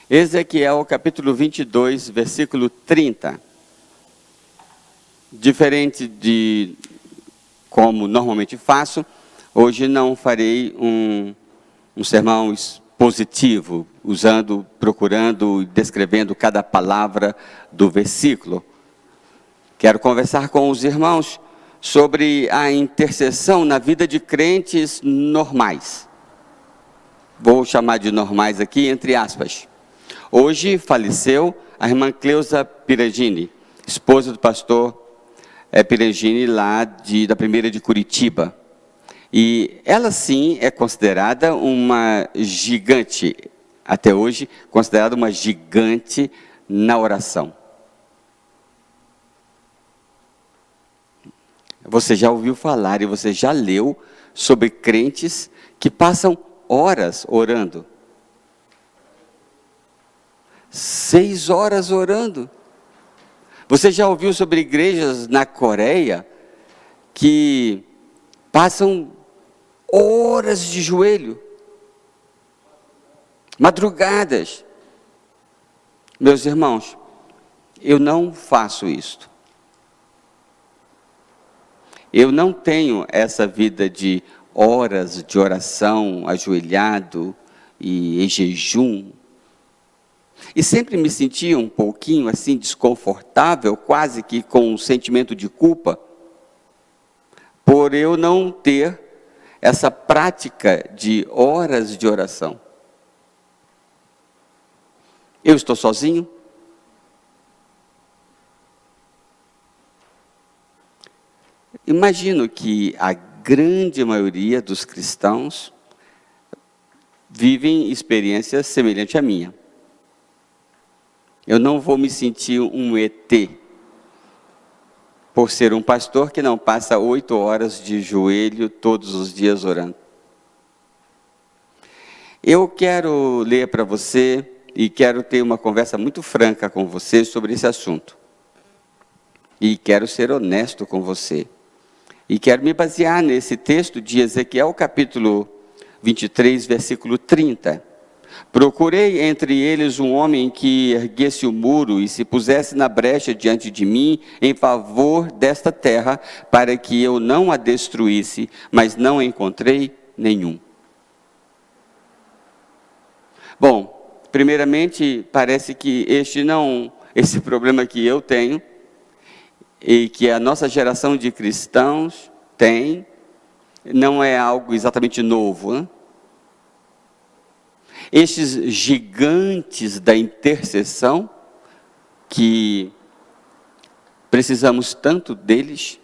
Ezequiel capítulo 22, versículo 30. Diferente de como normalmente faço, hoje não farei um sermão expositivo, procurando e descrevendo cada palavra do versículo. Quero conversar com os irmãos sobre a intercessão na vida de crentes normais. Vou chamar de normais aqui, entre aspas. Hoje faleceu a irmã Cleusa Piragini, esposa do pastor Piragini, lá da primeira de Curitiba. E ela sim é considerada uma gigante, até hoje, considerada uma gigante na oração. Você já ouviu falar e você já leu sobre crentes que passam horas orando. 6 horas orando. Você já ouviu sobre igrejas na Coreia que passam horas de joelho, madrugadas? Meus irmãos, eu não faço isto. Eu não tenho essa vida de horas de oração, ajoelhado e em jejum. E sempre me sentia um pouquinho assim desconfortável, quase que com um sentimento de culpa, por eu não ter essa prática de horas de oração. Eu estou sozinho? Imagino que a grande maioria dos cristãos vivem experiências semelhantes à minha. Eu não vou me sentir um ET por ser um pastor que não passa 8 horas de joelho todos os dias orando. Eu quero ler para você e quero ter uma conversa muito franca com você sobre esse assunto. E quero ser honesto com você. E quero me basear nesse texto de Ezequiel capítulo 23, versículo 30. Procurei entre eles um homem que erguesse o muro e se pusesse na brecha diante de mim em favor desta terra, para que eu não a destruísse, mas não encontrei nenhum. Bom, primeiramente, parece que esse problema que eu tenho, e que a nossa geração de cristãos tem, não é algo exatamente novo, né? Estes gigantes da intercessão, que precisamos tanto deles,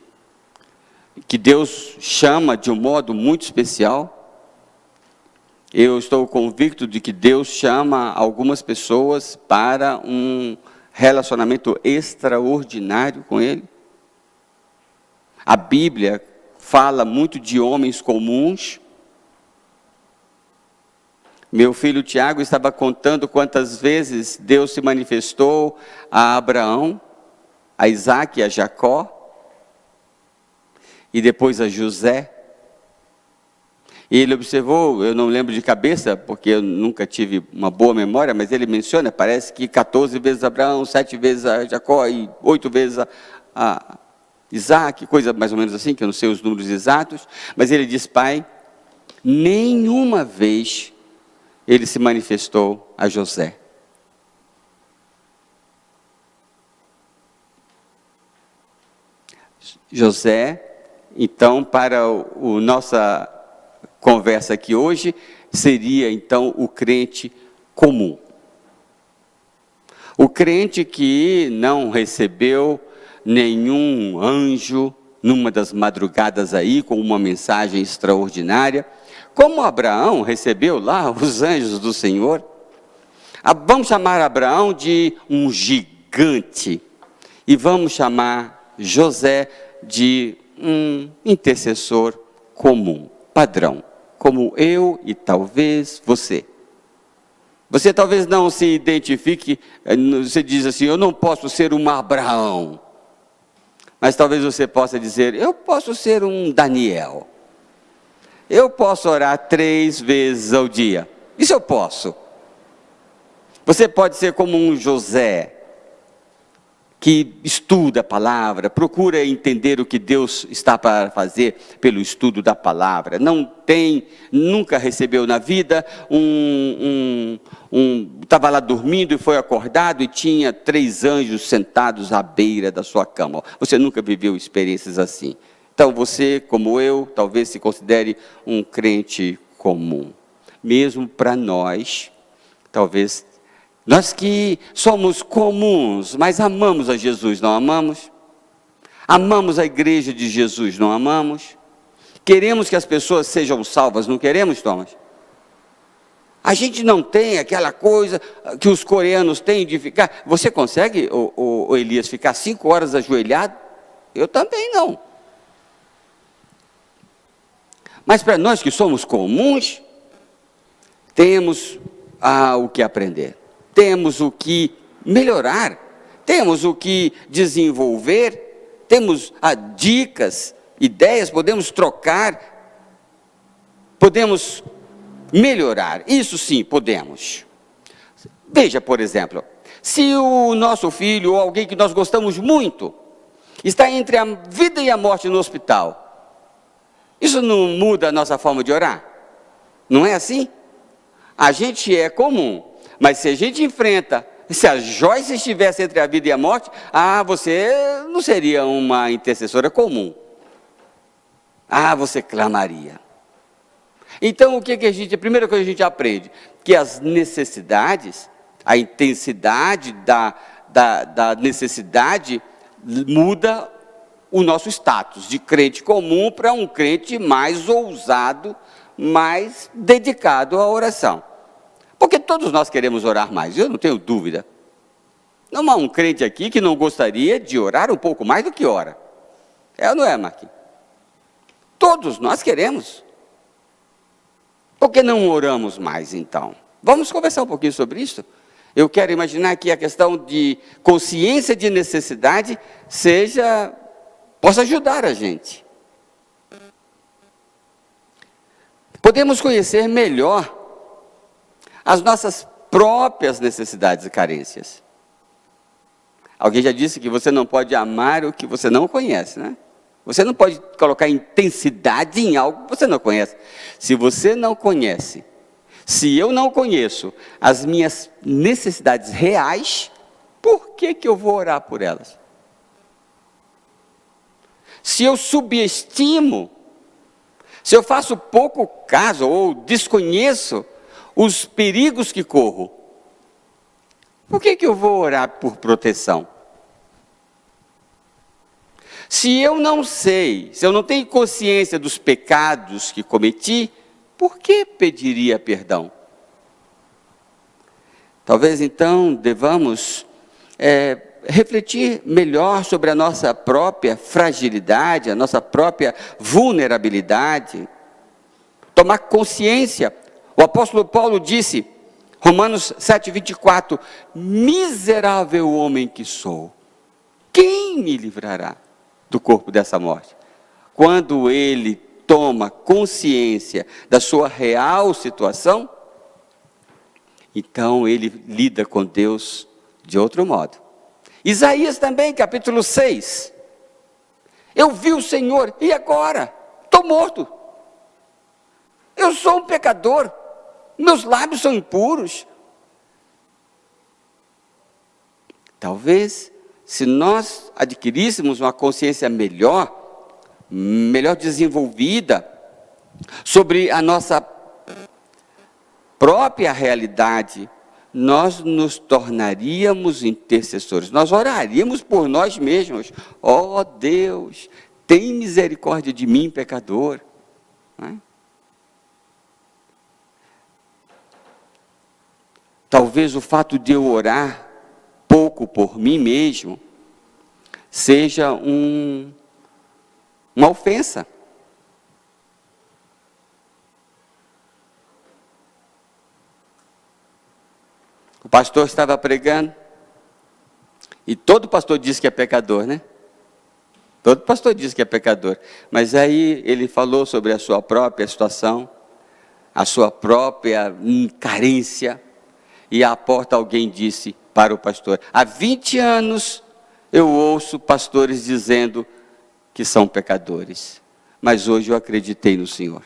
que Deus chama de um modo muito especial. Eu estou convicto de que Deus chama algumas pessoas para um relacionamento extraordinário com Ele. A Bíblia fala muito de homens comuns. Meu filho Tiago estava contando quantas vezes Deus se manifestou a Abraão, a Isaac e a Jacó, e depois a José. E ele observou, eu não lembro de cabeça, porque eu nunca tive uma boa memória, mas ele menciona, parece que 14 vezes Abraão, 7 vezes a Jacó e 8 vezes a Isaac, coisa mais ou menos assim, que eu não sei os números exatos. Mas ele diz: Pai, nenhuma vez ele se manifestou a José. José, então, para a nossa conversa aqui hoje, seria então o crente comum. O crente que não recebeu nenhum anjo numa das madrugadas aí, com uma mensagem extraordinária, como Abraão recebeu lá os anjos do Senhor. Vamos chamar Abraão de um gigante, e vamos chamar José de um intercessor comum, padrão, como eu e talvez você. Você talvez não se identifique, você diz assim: eu não posso ser um Abraão. Mas talvez você possa dizer: eu posso ser um Daniel. Eu posso orar 3 vezes ao dia. Isso eu posso. Você pode ser como um José, que estuda a palavra, procura entender o que Deus está para fazer pelo estudo da palavra. Nunca recebeu na vida estava lá dormindo e foi acordado e tinha 3 anjos sentados à beira da sua cama. Você nunca viveu experiências assim. Então você, como eu, talvez se considere um crente comum. Mesmo para nós, talvez, nós que somos comuns, mas amamos a Jesus, não amamos? Amamos a igreja de Jesus, não amamos? Queremos que as pessoas sejam salvas, não queremos, Thomas? A gente não tem aquela coisa que os coreanos têm de ficar... Você consegue, o Elias, ficar 5 horas ajoelhado? Eu também não. Mas para nós que somos comuns, temos o que aprender. Temos o que melhorar, temos o que desenvolver, temos dicas, ideias, podemos trocar, podemos melhorar, isso sim, podemos. Veja, por exemplo, se o nosso filho ou alguém que nós gostamos muito, está entre a vida e a morte no hospital, isso não muda a nossa forma de orar? Não é assim? A gente é comum. Mas se a gente enfrenta, se a Joyce estivesse entre a vida e a morte, você não seria uma intercessora comum. Você clamaria. Então, a primeira coisa que a gente aprende? Que as necessidades, a intensidade da necessidade muda o nosso status de crente comum para um crente mais ousado, mais dedicado à oração. Porque todos nós queremos orar mais, eu não tenho dúvida. Não há um crente aqui que não gostaria de orar um pouco mais do que ora. É ou não é, Marquinhos? Todos nós queremos. Por que não oramos mais, então? Vamos conversar um pouquinho sobre isso? Eu quero imaginar que a questão de consciência de necessidade possa ajudar a gente. Podemos conhecer melhor as nossas próprias necessidades e carências. Alguém já disse que você não pode amar o que você não conhece, né? Você não pode colocar intensidade em algo que você não conhece. Se você não conhece, se eu não conheço as minhas necessidades reais, por que eu vou orar por elas? Se eu subestimo, se eu faço pouco caso ou desconheço os perigos que corro, por que eu vou orar por proteção? Se eu não sei, se eu não tenho consciência dos pecados que cometi, por que pediria perdão? Talvez então devamos refletir melhor sobre a nossa própria fragilidade, a nossa própria vulnerabilidade, tomar consciência. O apóstolo Paulo disse, Romanos 7:24, miserável homem que sou, quem me livrará do corpo dessa morte? Quando ele toma consciência da sua real situação, então ele lida com Deus de outro modo. Isaías também, capítulo 6, eu vi o Senhor, e agora? Estou morto, eu sou um pecador, meus lábios são impuros. Talvez, se nós adquiríssemos uma consciência melhor desenvolvida, sobre a nossa própria realidade, nós nos tornaríamos intercessores, nós oraríamos por nós mesmos. Ó Deus, tem misericórdia de mim, pecador. Não é? Talvez o fato de eu orar pouco por mim mesmo seja uma ofensa. O pastor estava pregando, e todo pastor diz que é pecador, né? Todo pastor diz que é pecador, mas aí ele falou sobre a sua própria situação, a sua própria carência, e à porta alguém disse para o pastor: há 20 anos eu ouço pastores dizendo que são pecadores, mas hoje eu acreditei no Senhor.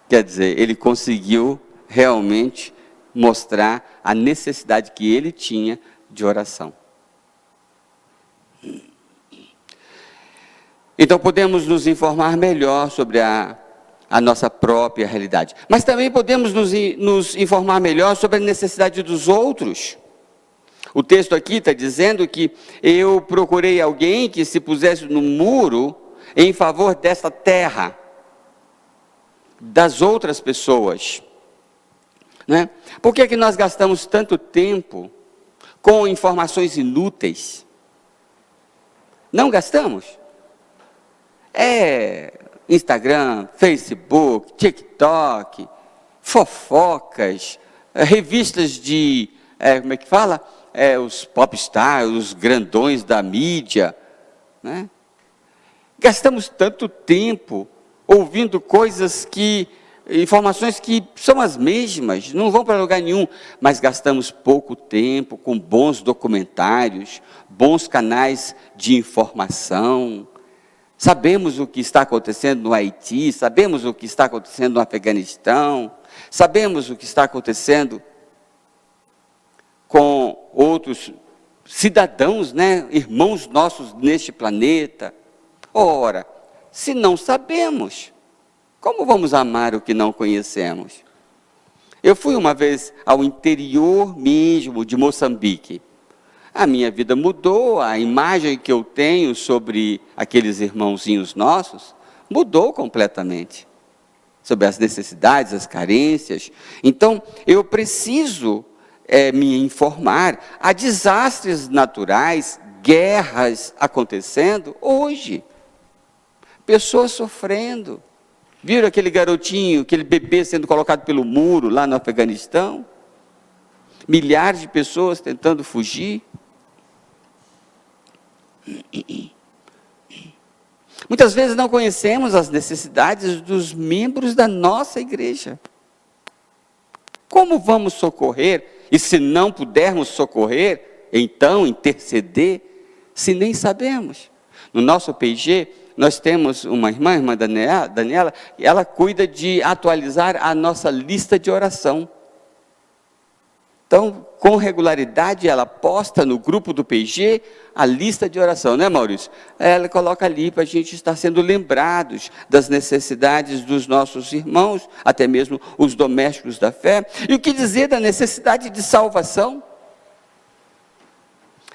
Quer dizer, ele conseguiu realmente mostrar a necessidade que ele tinha de oração. Então podemos nos informar melhor sobre a nossa própria realidade. Mas também podemos nos informar melhor sobre a necessidade dos outros. O texto aqui está dizendo que eu procurei alguém que se pusesse no muro em favor dessa terra, das outras pessoas. Né? Por que que nós gastamos tanto tempo com informações inúteis? Não gastamos? Instagram, Facebook, TikTok, fofocas, revistas de, como é que fala? Os popstars, os grandões da mídia, né? Gastamos tanto tempo ouvindo informações que são as mesmas, não vão para lugar nenhum, mas gastamos pouco tempo com bons documentários, bons canais de informação. Sabemos o que está acontecendo no Haiti, sabemos o que está acontecendo no Afeganistão, sabemos o que está acontecendo com outros cidadãos, né, irmãos nossos neste planeta. Ora, se não sabemos, como vamos amar o que não conhecemos? Eu fui uma vez ao interior mesmo de Moçambique. A minha vida mudou, a imagem que eu tenho sobre aqueles irmãozinhos nossos mudou completamente. Sobre as necessidades, as carências. Então, eu preciso me informar. Há desastres naturais, guerras acontecendo hoje. Pessoas sofrendo. Viram aquele garotinho, aquele bebê sendo colocado pelo muro lá no Afeganistão? Milhares de pessoas tentando fugir. Muitas vezes não conhecemos as necessidades dos membros da nossa igreja. Como vamos socorrer? E se não pudermos socorrer, então interceder, se nem sabemos. No nosso PIG, nós temos uma irmã Daniela, e ela cuida de atualizar a nossa lista de oração. Então, com regularidade, ela posta no grupo do PIG a lista de oração, né, Maurício? Ela coloca ali para a gente estar sendo lembrados das necessidades dos nossos irmãos, até mesmo os domésticos da fé. E o que dizer da necessidade de salvação?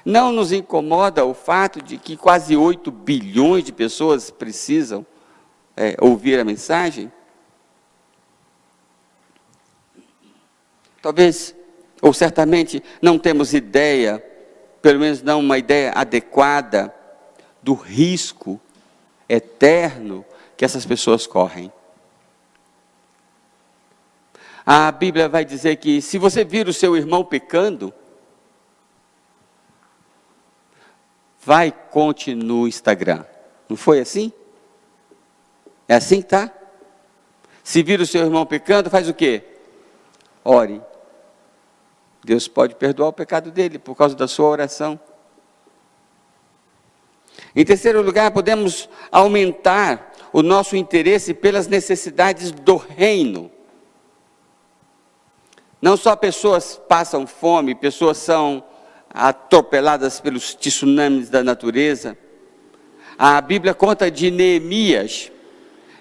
Não nos incomoda o fato de que quase 8 bilhões de pessoas precisam ouvir a mensagem? Talvez, ou certamente, não temos ideia, pelo menos não uma ideia adequada, do risco eterno que essas pessoas correm. A Bíblia vai dizer que se você vir o seu irmão pecando, vai continuar no Instagram. Não foi assim? É assim que está? Se vir o seu irmão pecando, faz o quê? Ore. Deus pode perdoar o pecado dele por causa da sua oração. Em terceiro lugar, podemos aumentar o nosso interesse pelas necessidades do reino. Não só pessoas passam fome, pessoas são atropeladas pelos tsunamis da natureza. A Bíblia conta de Neemias.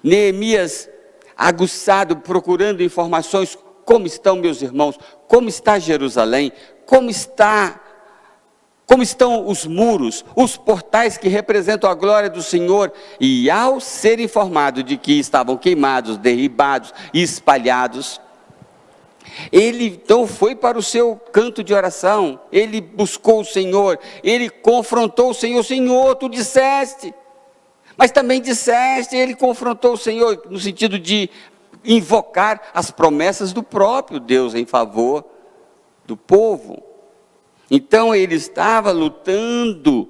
Neemias, aguçado, procurando informações. Como estão meus irmãos? Como está Jerusalém? Como estão os muros, os portais que representam a glória do Senhor? E ao ser informado de que estavam queimados, derribados e espalhados, ele então foi para o seu canto de oração, ele buscou o Senhor, ele confrontou o Senhor. Senhor, tu disseste, mas também disseste, ele confrontou o Senhor no sentido de invocar as promessas do próprio Deus em favor do povo. Então ele estava lutando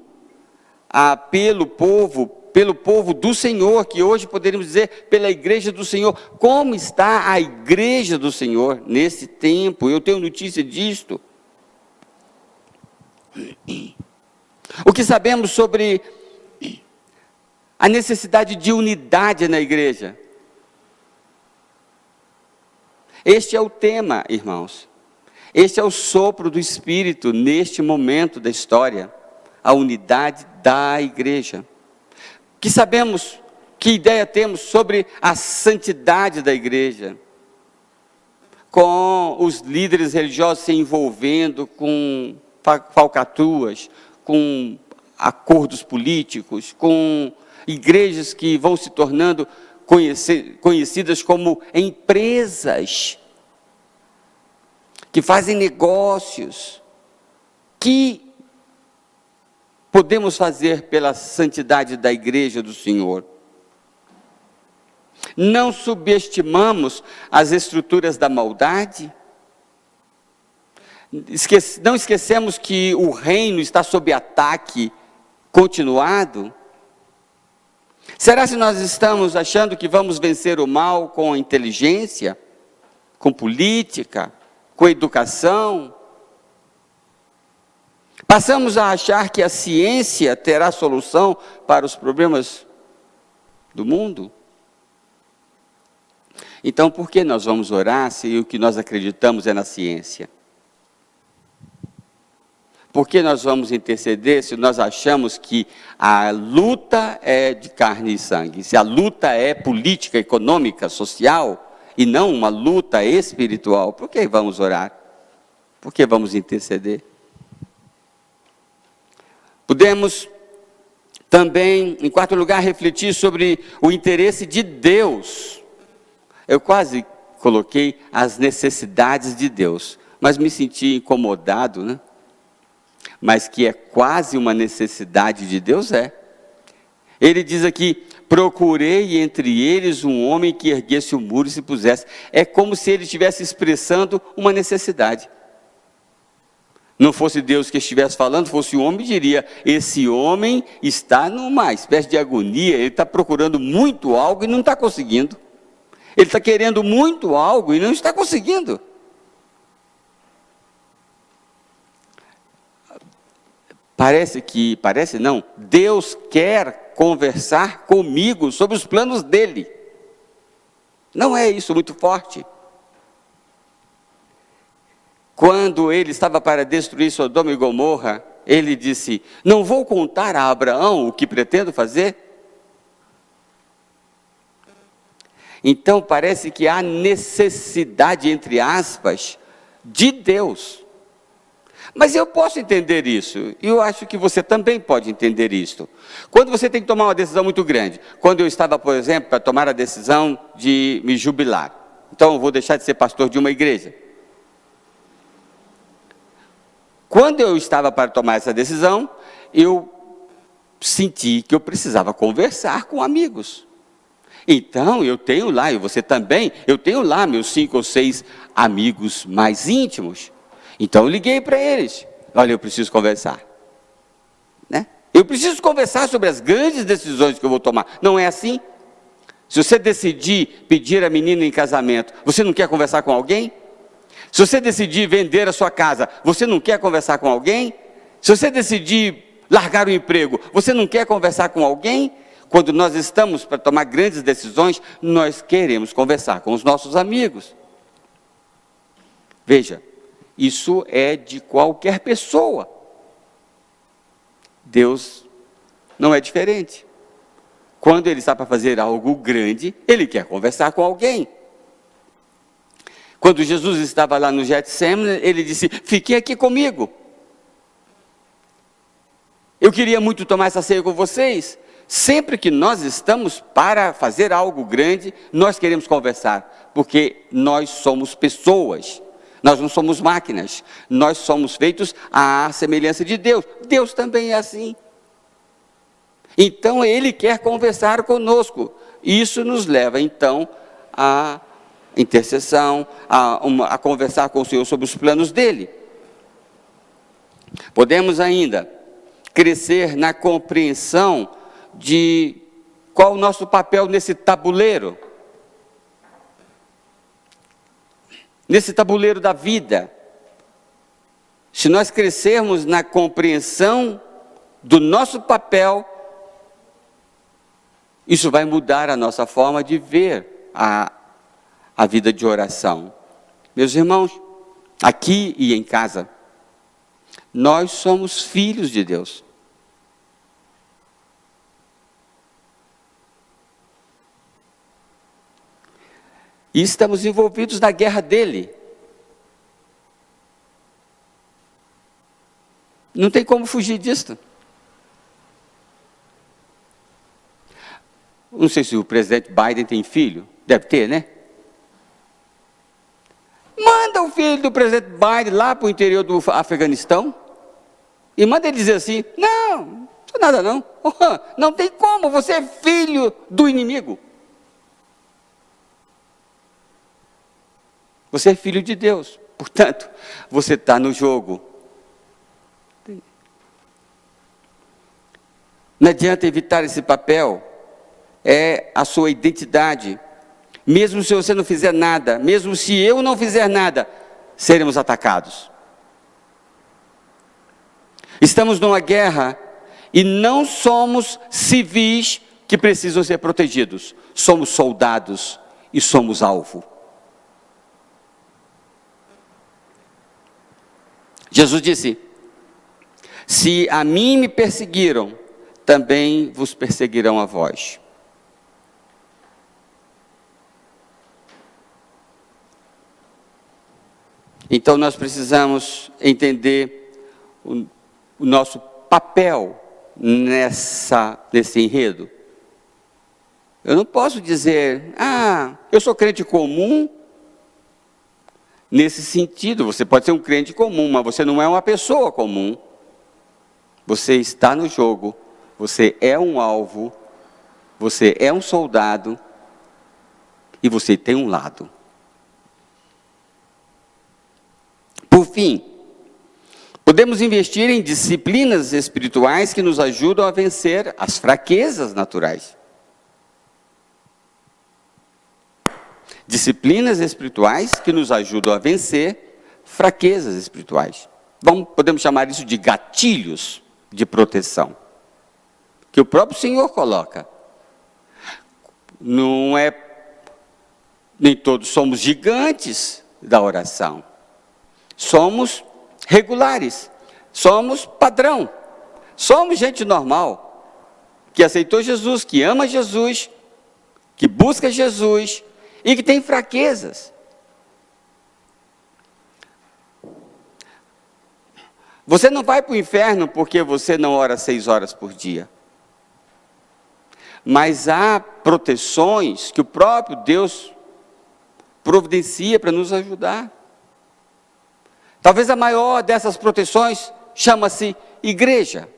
pelo povo, pelo povo do Senhor, que hoje poderíamos dizer pela igreja do Senhor. Como está a igreja do Senhor nesse tempo? Eu tenho notícia disto. O que sabemos sobre a necessidade de unidade na igreja? Este é o tema, irmãos. Este é o sopro do Espírito neste momento da história. A unidade da igreja. Que sabemos, que ideia temos sobre a santidade da igreja? Com os líderes religiosos se envolvendo com falcatruas, com acordos políticos, com igrejas que vão se tornando conhecidas como empresas, que fazem negócios. Que podemos fazer pela santidade da igreja do Senhor? Não subestimamos as estruturas da maldade? Não esquecemos que o reino está sob ataque continuado? Será que nós estamos achando que vamos vencer o mal com inteligência, com política, com educação? Passamos a achar que a ciência terá solução para os problemas do mundo? Então, por que nós vamos orar se o que nós acreditamos é na ciência? Por que nós vamos interceder se nós achamos que a luta é de carne e sangue? Se a luta é política, econômica, social, e não uma luta espiritual, por que vamos orar? Por que vamos interceder? Podemos também, em quarto lugar, refletir sobre o interesse de Deus. Eu quase coloquei as necessidades de Deus, mas me senti incomodado, né? Mas que é quase uma necessidade de Deus, é. Ele diz aqui: procurei entre eles um homem que erguesse o muro e se pusesse. É como se ele estivesse expressando uma necessidade. Não fosse Deus que estivesse falando, fosse o homem, diria: esse homem está numa espécie de agonia, ele está procurando muito algo e não está conseguindo. Ele está querendo muito algo e não está conseguindo. Parece não, Deus quer conversar comigo sobre os planos dele. Não é isso muito forte? Quando ele estava para destruir Sodoma e Gomorra, ele disse: não vou contar a Abraão o que pretendo fazer? Então parece que há necessidade, entre aspas, de Deus. Mas eu posso entender isso, e eu acho que você também pode entender isso. Quando você tem que tomar uma decisão muito grande, quando eu estava, por exemplo, para tomar a decisão de me jubilar, então eu vou deixar de ser pastor de uma igreja. Quando eu estava para tomar essa decisão, eu senti que eu precisava conversar com amigos. Então eu tenho lá, e você também, eu tenho lá meus 5 ou 6 amigos mais íntimos. Então eu liguei para eles: olha, eu preciso conversar, né? Eu preciso conversar sobre as grandes decisões que eu vou tomar. Não é assim? Se você decidir pedir a menina em casamento, você não quer conversar com alguém? Se você decidir vender a sua casa, você não quer conversar com alguém? Se você decidir largar o emprego, você não quer conversar com alguém? Quando nós estamos para tomar grandes decisões, nós queremos conversar com os nossos amigos. Veja, isso é de qualquer pessoa. Deus não é diferente. Quando Ele está para fazer algo grande, Ele quer conversar com alguém. Quando Jesus estava lá no Getsemane, Ele disse: fiquem aqui comigo. Eu queria muito tomar essa ceia com vocês. Sempre que nós estamos para fazer algo grande, nós queremos conversar, porque nós somos pessoas. Nós não somos máquinas, nós somos feitos à semelhança de Deus. Deus também é assim. Então Ele quer conversar conosco. Isso nos leva então à intercessão, a conversar com o Senhor sobre os planos dEle. Podemos ainda crescer na compreensão de qual o nosso papel nesse tabuleiro. Nesse tabuleiro da vida. Se nós crescermos na compreensão do nosso papel, isso vai mudar a nossa forma de ver a vida de oração. Meus irmãos, aqui e em casa, nós somos filhos de Deus. E estamos envolvidos na guerra dele. Não tem como fugir disso. Não sei se o presidente Biden tem filho. Deve ter, né? Manda o filho do presidente Biden lá para o interior do Afeganistão. E manda ele dizer assim, não sou nada não. Não tem como, você é filho do inimigo. Você é filho de Deus. Portanto, você está no jogo. Não adianta evitar esse papel. É a sua identidade. Mesmo se você não fizer nada, mesmo se eu não fizer nada, seremos atacados. Estamos numa guerra e não somos civis que precisam ser protegidos. Somos soldados e somos alvo. Jesus disse, se a mim me perseguiram, também vos perseguirão a vós. Então nós precisamos entender o nosso papel nesse enredo. Eu não posso dizer, eu sou crente comum. Nesse sentido, você pode ser um crente comum, mas você não é uma pessoa comum. Você está no jogo, você é um alvo, você é um soldado e você tem um lado. Por fim, podemos investir em disciplinas espirituais que nos ajudam a vencer as fraquezas naturais. Disciplinas espirituais que nos ajudam a vencer fraquezas espirituais. Podemos chamar isso de gatilhos de proteção, que o próprio Senhor coloca. Nem todos somos gigantes da oração. Somos regulares, somos padrão, somos gente normal, que aceitou Jesus, que ama Jesus, que busca Jesus, e que tem fraquezas. Você não vai para o inferno porque você não ora 6 horas por dia. Mas há proteções que o próprio Deus providencia para nos ajudar. Talvez a maior dessas proteções chama-se igreja.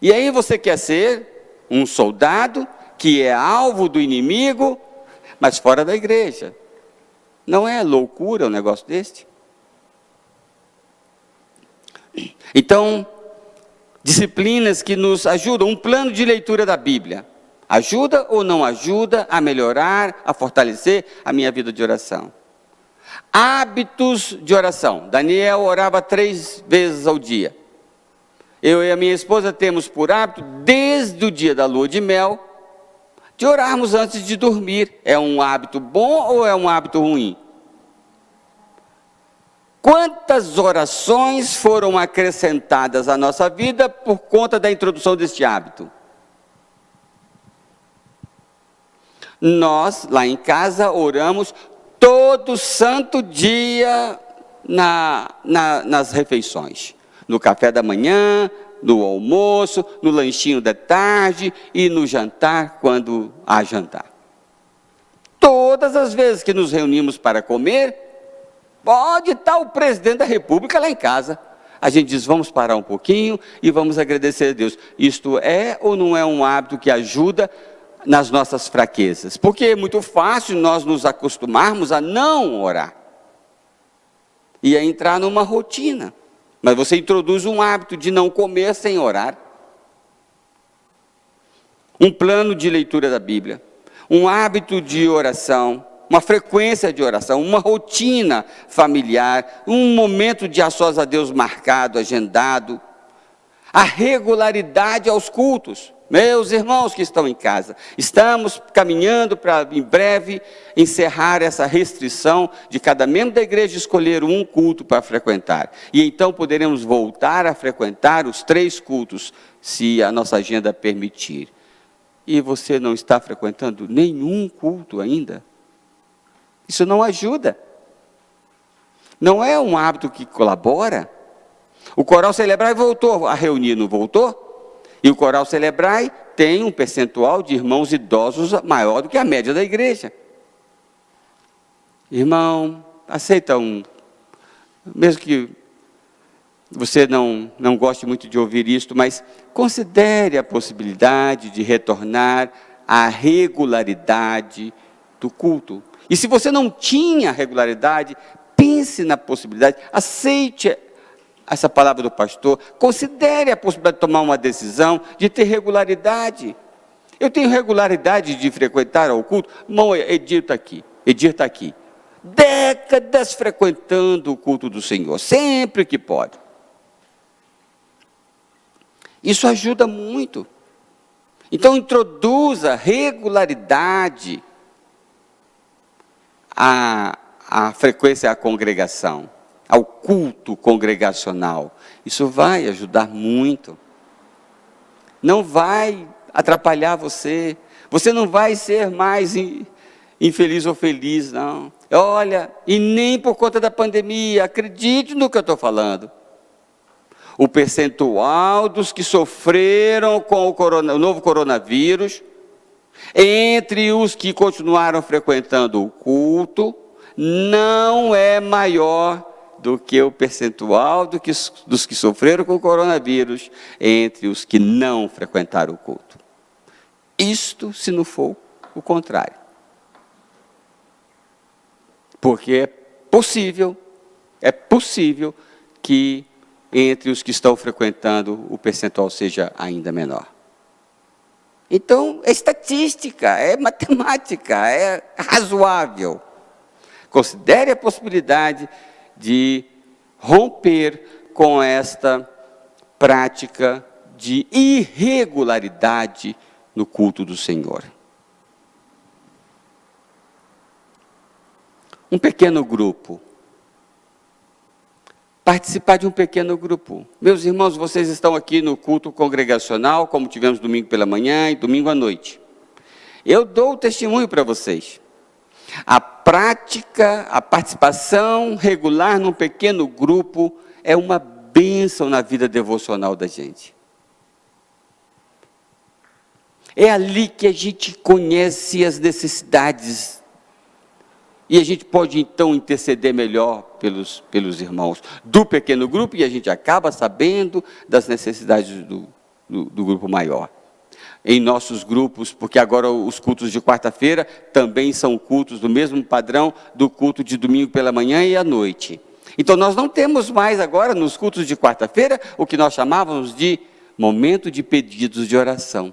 E aí você quer ser um soldado que é alvo do inimigo, mas fora da igreja. Não é loucura um negócio deste? Então, disciplinas que nos ajudam, um plano de leitura da Bíblia. Ajuda ou não ajuda a melhorar, a fortalecer a minha vida de oração? Hábitos de oração. Daniel orava 3 vezes ao dia. Eu e a minha esposa temos por hábito, desde o dia da lua de mel, de orarmos antes de dormir. É um hábito bom ou é um hábito ruim? Quantas orações foram acrescentadas à nossa vida por conta da introdução deste hábito? Nós, lá em casa, oramos todo santo dia nas refeições. No café da manhã, no almoço, no lanchinho da tarde e no jantar, quando há jantar. Todas as vezes que nos reunimos para comer, pode estar o presidente da República lá em casa. A gente diz, vamos parar um pouquinho e vamos agradecer a Deus. Isto é ou não é um hábito que ajuda nas nossas fraquezas? Porque é muito fácil nós nos acostumarmos a não orar e a entrar numa rotina. Mas você introduz um hábito de não comer sem orar. um plano de leitura da Bíblia, um hábito de oração, uma frequência de oração, uma rotina familiar, um momento de a sós a Deus marcado, agendado, a regularidade aos cultos. Meus irmãos que estão em casa, estamos caminhando para em breve encerrar essa restrição de cada membro da igreja escolher um culto para frequentar. E então poderemos voltar a frequentar os 3 cultos, se a nossa agenda permitir. E você não está frequentando nenhum culto ainda? Isso não ajuda. Não é um hábito que colabora. O Coral Celebrai voltou a reunir, não voltou? E o Coral Celebrai tem um percentual de irmãos idosos maior do que a média da igreja. Irmão, aceita mesmo que você não goste muito de ouvir isto, mas considere a possibilidade de retornar à regularidade do culto. E se você não tinha regularidade, pense na possibilidade, aceite essa palavra do pastor, considere a possibilidade de tomar uma decisão, de ter regularidade. Eu tenho regularidade de frequentar ao culto. Irmão, Edir está aqui. Décadas frequentando o culto do Senhor, sempre que pode. Isso ajuda muito. Então introduza regularidade à frequência à congregação, ao culto congregacional. Isso vai ajudar muito. Não vai atrapalhar você. Você não vai ser mais infeliz ou feliz, não. Olha, e nem por conta da pandemia, acredite no que eu estou falando. O percentual dos que sofreram com o novo coronavírus, entre os que continuaram frequentando o culto, não é maior do que o percentual dos que sofreram com o coronavírus entre os que não frequentaram o culto. Isto se não for o contrário. Porque é possível que entre os que estão frequentando o percentual seja ainda menor. Então, é estatística, é matemática, é razoável. Considere a possibilidade de romper com esta prática de irregularidade no culto do Senhor. Um pequeno grupo. Participar de um pequeno grupo. Meus irmãos, vocês estão aqui no culto congregacional, como tivemos domingo pela manhã e domingo à noite. Eu dou o testemunho para vocês. A prática, a participação regular num pequeno grupo é uma bênção na vida devocional da gente. É ali que a gente conhece as necessidades e a gente pode então interceder melhor pelos irmãos do pequeno grupo e a gente acaba sabendo das necessidades do grupo maior. Em nossos grupos, porque agora os cultos de quarta-feira também são cultos do mesmo padrão do culto de domingo pela manhã e à noite. Então nós não temos mais agora nos cultos de quarta-feira o que nós chamávamos de momento de pedidos de oração.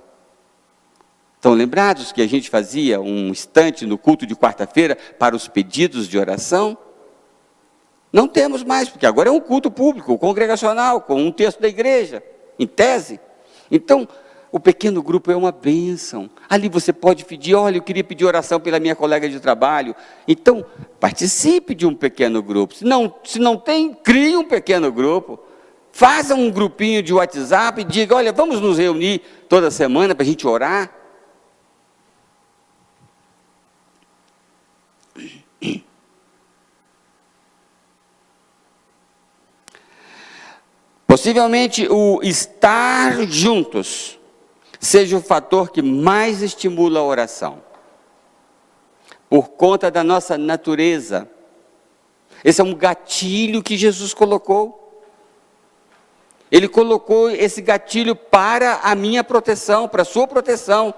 Estão lembrados que a gente fazia um instante no culto de quarta-feira para os pedidos de oração? Não temos mais, porque agora é um culto público, congregacional, com um texto da igreja, em tese. Então, o pequeno grupo é uma bênção. Ali você pode pedir, olha, eu queria pedir oração pela minha colega de trabalho. Então, participe de um pequeno grupo. Se não tem, crie um pequeno grupo. Faça um grupinho de WhatsApp e diga, olha, vamos nos reunir toda semana para a gente orar. Possivelmente o estar juntos seja o fator que mais estimula a oração. Por conta da nossa natureza. Esse é um gatilho que Jesus colocou. Ele colocou esse gatilho para a minha proteção, para a sua proteção.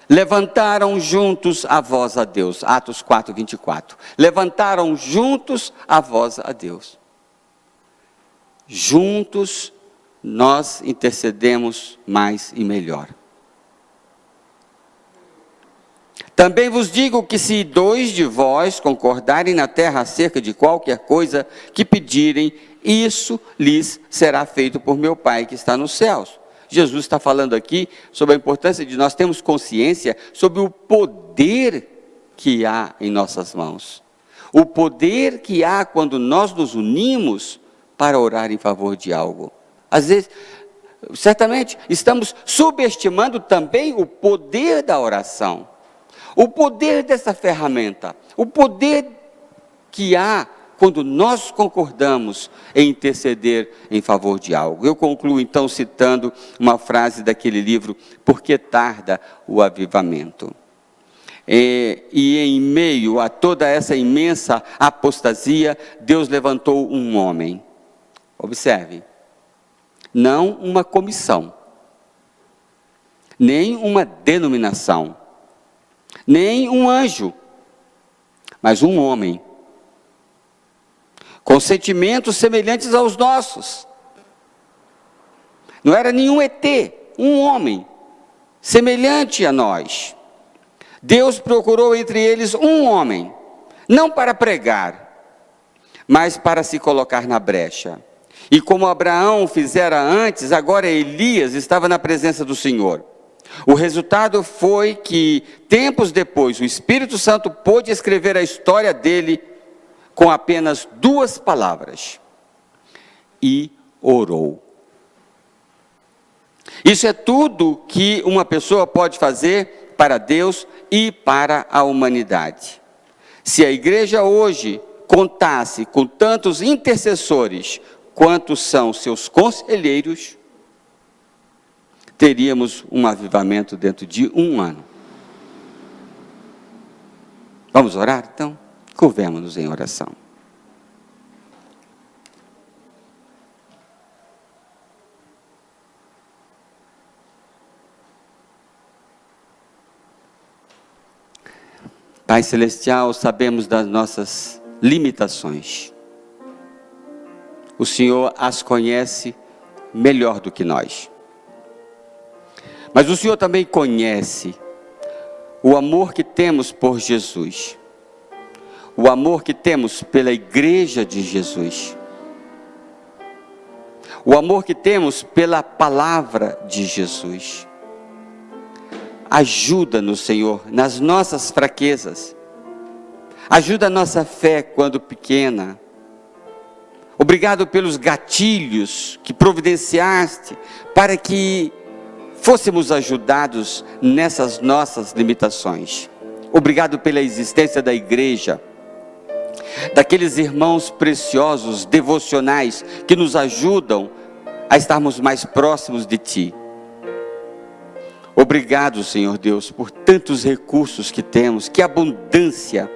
Levantaram juntos a voz a Deus. Atos 4, 24. Levantaram juntos a voz a Deus. Juntos nós intercedemos mais e melhor. Também vos digo que se 2 de vós concordarem na terra acerca de qualquer coisa que pedirem, isso lhes será feito por meu Pai que está nos céus. Jesus está falando aqui sobre a importância de nós termos consciência sobre o poder que há em nossas mãos. O poder que há quando nós nos unimos para orar em favor de algo. Às vezes, certamente, estamos subestimando também o poder da oração. O poder dessa ferramenta, o poder que há quando nós concordamos em interceder em favor de algo. Eu concluo então citando uma frase daquele livro, Por que tarda o avivamento? E em meio a toda essa imensa apostasia, Deus levantou um homem. Observe, não uma comissão, nem uma denominação, nem um anjo, mas um homem, com sentimentos semelhantes aos nossos. Não era nenhum ET, um homem, semelhante a nós. Deus procurou entre eles um homem, não para pregar, mas para se colocar na brecha. E como Abraão fizera antes, agora Elias estava na presença do Senhor. O resultado foi que, tempos depois, o Espírito Santo pôde escrever a história dele com apenas 2 palavras: e orou. Isso é tudo que uma pessoa pode fazer para Deus e para a humanidade. Se a igreja hoje contasse com tantos intercessores quantos são seus conselheiros, teríamos um avivamento dentro de 1 ano. Vamos orar então? Curvemo-nos em oração. Pai Celestial, sabemos das nossas limitações. O Senhor as conhece melhor do que nós. Mas o Senhor também conhece o amor que temos por Jesus, o amor que temos pela igreja de Jesus, o amor que temos pela palavra de Jesus. Ajuda-nos, Senhor, nas nossas fraquezas. Ajuda a nossa fé quando pequena. Obrigado pelos gatilhos que providenciaste para que fôssemos ajudados nessas nossas limitações. Obrigado pela existência da igreja, daqueles irmãos preciosos, devocionais, que nos ajudam a estarmos mais próximos de Ti. Obrigado, Senhor Deus, por tantos recursos que temos, que abundância,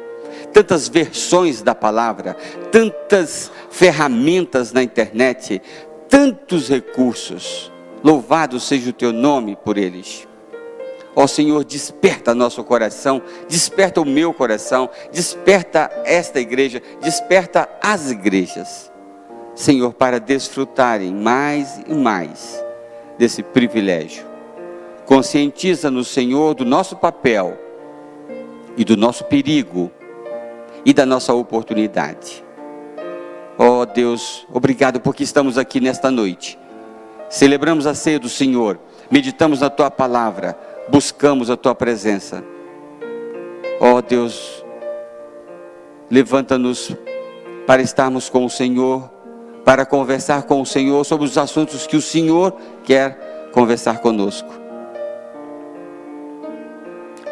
tantas versões da palavra, tantas ferramentas na internet, tantos recursos. Louvado seja o Teu nome por eles. Ó Senhor, desperta nosso coração, desperta o meu coração, desperta esta igreja, desperta as igrejas, Senhor, para desfrutarem mais e mais desse privilégio. Conscientiza-nos, Senhor, do nosso papel e do nosso perigo e da nossa oportunidade. Ó Deus, obrigado porque estamos aqui nesta noite. Celebramos a ceia do Senhor, meditamos na Tua palavra, buscamos a Tua presença. Ó Deus, levanta-nos para estarmos com o Senhor, para conversar com o Senhor sobre os assuntos que o Senhor quer conversar conosco.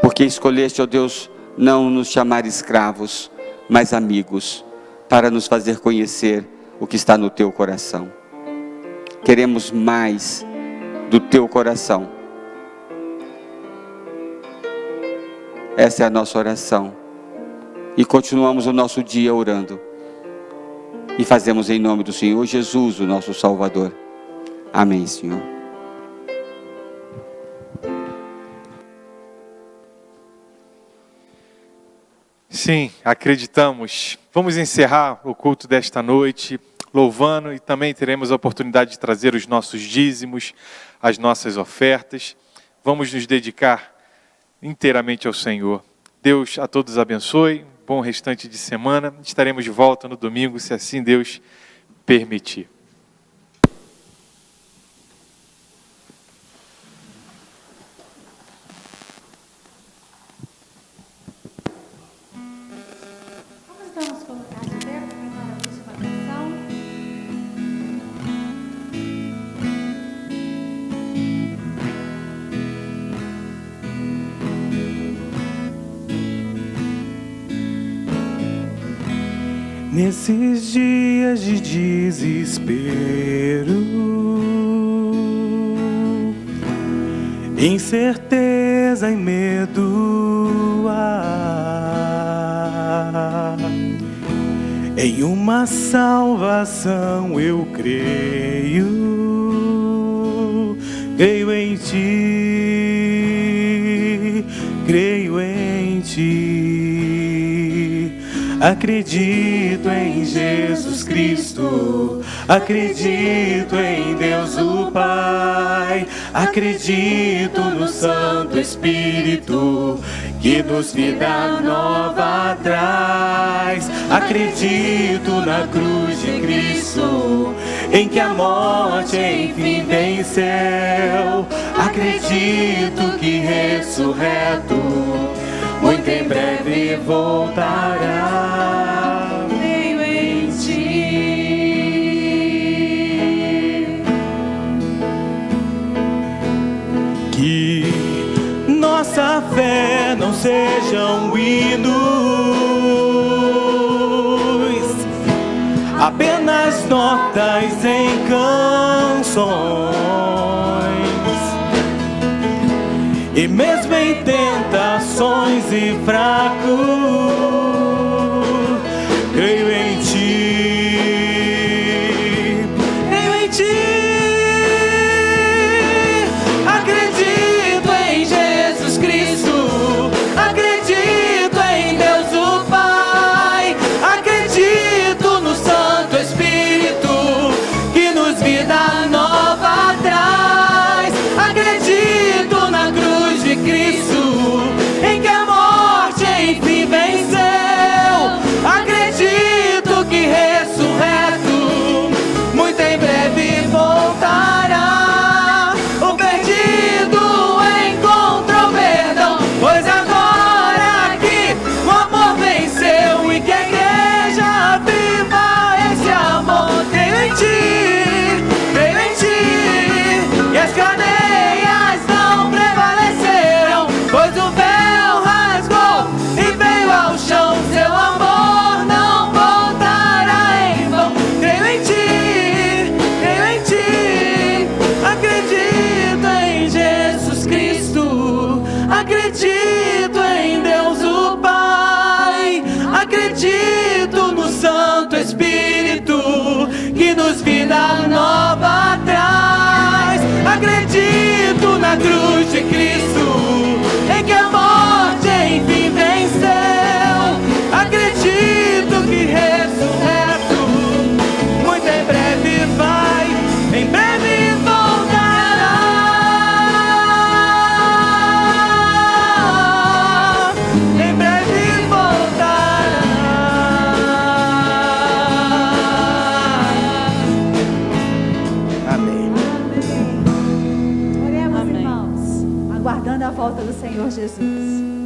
Porque escolheste, ó Deus, não nos chamar escravos, mas amigos, para nos fazer conhecer o que está no Teu coração. Queremos mais do Teu coração. Essa é a nossa oração. E continuamos o nosso dia orando. E fazemos em nome do Senhor Jesus, o nosso Salvador. Amém, Senhor. Sim, acreditamos. Vamos encerrar o culto desta noite louvando, e também teremos a oportunidade de trazer os nossos dízimos, as nossas ofertas. Vamos nos dedicar inteiramente ao Senhor. Deus a todos abençoe, bom restante de semana. Estaremos de volta no domingo, se assim Deus permitir. Vamos colocar de pé para cantar a última canção. Nesses dias de desespero, incerteza e medo, em uma salvação eu creio, creio em ti, creio em ti. Acredito em Jesus Cristo, acredito em Deus o Pai, acredito no Santo Espírito, que nos vida nova traz. Acredito na cruz de Cristo, em que a morte enfim venceu. Acredito que ressurreto, muito em breve voltará. Creio em ti. Que nossa fé não sejam hinos, apenas notas em canções. E mesmo em tentações e fracos, creio em ti, creio em ti. Acredito em Jesus Cristo, acredito em Deus o Pai, acredito no Santo Espírito, que nos vida nova traz. Acredito na cruz de Cristo, em que a morte enfim venceu. Acredito que ressurreto, muito em breve voltará. O perdido encontra o perdão, pois agora aqui o amor venceu, e que a igreja viva esse amor. Creio em ti, creio em ti, e as cadeias não prevaleceram, pois o véu rasgou e veio ao chão. Seu amor não voltará em vão. Creio em ti, creio em ti. Acredito em Jesus Cristo, acredito em Deus o Pai, acredito no Santo Espírito, que nos vida nova traz. Acredito na cruz de Cristo, em que a morte enfim venceu. Acredito que ressurreto, muito em breve vai, em breve voltará. Em breve voltará. Amém. Oremos, Amém. irmãos, aguardando a volta do Senhor Jesus.